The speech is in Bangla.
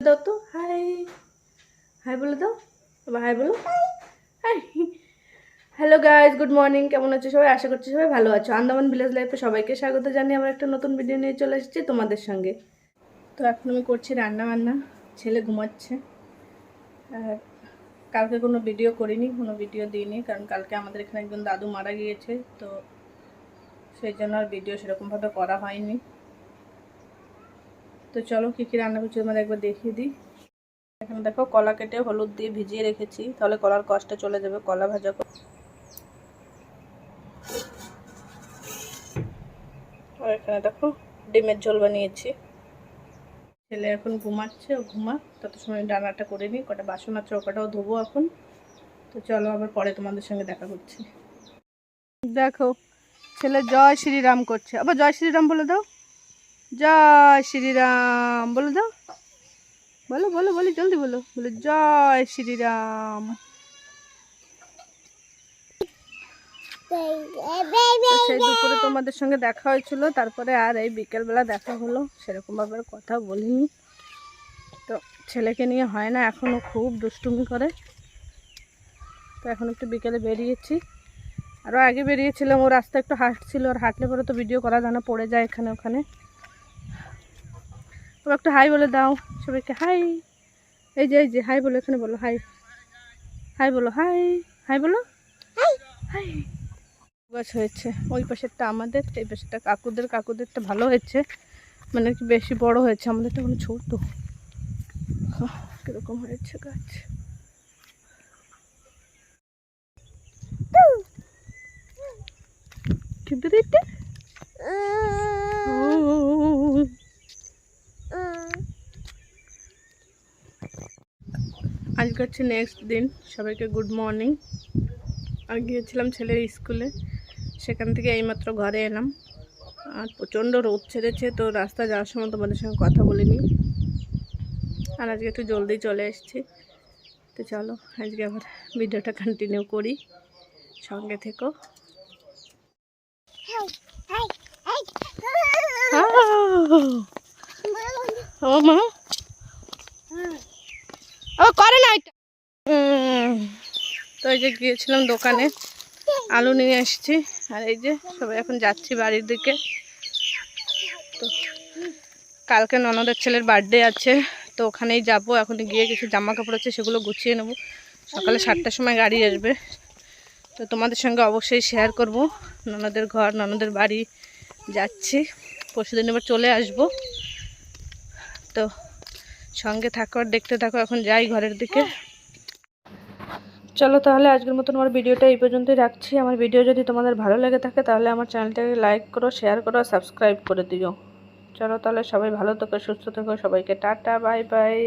দাও তো হাই, হাই বলে দাও, এবার হাই বলো, hi. Hello guys, good morning. কেমন আছো সবাই? আশা করছি সবাই ভালো আছো। আন্দামান ভিলেজ লাইফে সবাইকে স্বাগত জানিয়ে আবার একটা নতুন ভিডিও নিয়ে চলে এসেছি তোমাদের সঙ্গে। তো এখন আমি করছি রান্না বান্না, ছেলে ঘুমাচ্ছে। আর কালকে কোনো ভিডিও করিনি, কোনো ভিডিও দিইনি, কারণ কালকে আমাদের এখানে একজন দাদু মারা গিয়েছে, তো সেই জন্য আর ভিডিও সেরকমভাবে করা হয়নি। তো চলো কী কী রান্না করছি তোমাদের একবার দেখিয়ে দিই। এখানে দেখো কলা কেটে হলুদ দিয়ে ভিজিয়ে রেখেছি, তাহলে কলার কষ্টটা চলে যাবে কলা ভাজা করে। আর এখানে দেখো ডিমের ঝোল বানিয়েছি। ছেলে এখন ঘুমাচ্ছে, ও ঘুমা তত সময় রান্নাটা করে নিই। কটা বাসন আছে, ও কটাও ধোবো এখন। তো চলো আবার পরে তোমাদের সঙ্গে দেখা করছি। দেখো ছেলে জয় শ্রীরাম করছে, আবার জয় শ্রীরাম বলে দাও, জয় শ্রীরাম বলে দাও, বলো বলো বলি জলদি বলো, বলো জয় শ্রীরাম। সেই দুপুরে তোমাদের সঙ্গে দেখা হয়েছিল, তারপরে আর এই বিকেলবেলা দেখা হলো, সেরকমভাবে কথা বলিনি। তো ছেলেকে নিয়ে হয় না, এখনও খুব দুষ্টুমি করে। তো এখন একটু বিকেলে বেরিয়েছি, আরও আগে বেরিয়েছিলাম। ও রাস্তা একটু হাঁটছিল, আর হাঁটলে পরে তো ভিডিও করা যায় না, পড়ে যায় এখানে ওখানে। ও একটু হাই বলে দাও সবাইকে, হাই। এই যে হাই বলো, এখানে বলো হাই, হাই বলো, হাই, হাই বলো, হাই হাই। গাছ হয়েছে, ওই পাশেরটা আমাদের, এই পাশেরটা কাকুদেরটা ভালো হয়েছে, মানে কি বেশি বড় হয়েছে, আমাদেরটা কোনো ছোট। কিরকম হয়েছে গাছ। আজকে হচ্ছে নেক্সট দিন, সবাইকে গুড মর্নিং। আর গিয়েছিলাম ছেলের স্কুলে, সেখান থেকে এইমাত্র ঘরে এলাম। আর প্রচণ্ড রোদ ছেড়েছে, তো রাস্তা যাওয়ার সময় তোমাদের সঙ্গে কথা বলিনি। আর আজকে একটু জলদি চলে এসেছি। তো চলো আজকে আবার ভিডিওটা কন্টিনিউ করি, সঙ্গে থেকো। ও মা ও করে না এটা। তো এই যে গিয়েছিলাম দোকানে, আলু নিয়ে এসেছি। আর এই যে সবাই এখন যাচ্ছি বাড়ির দিকে। তো কালকে ননদের ছেলের বার্থডে আছে, তো ওখানেই যাব। এখন গিয়ে কিছু জামা কাপড় আছে, সেগুলো গুছিয়ে নেব। সকালে 7টার সময় গাড়ি আসবে, তো তোমাদের সঙ্গে অবশ্যই শেয়ার করব। ননদের ঘর, ননদের বাড়ি যাচ্ছি, পরশুদিন এবার চলে আসব। তো সঙ্গে থাকো আর দেখতে থাকো। এখন যাই ঘরের দিকে। চলো তাহলে আজকের মতন আমার ভিডিওটা এই পর্যন্তই রাখছি। আমার ভিডিও যদি তোমাদের ভালো লেগে থাকে তাহলে আমার চ্যানেলটাকে লাইক করো, শেয়ার করো, সাবস্ক্রাইব করে দিও। চলো তাহলে সবাই ভালো থেকো, সুস্থ থেকো, সবাইকে টাটা, বাই বাই।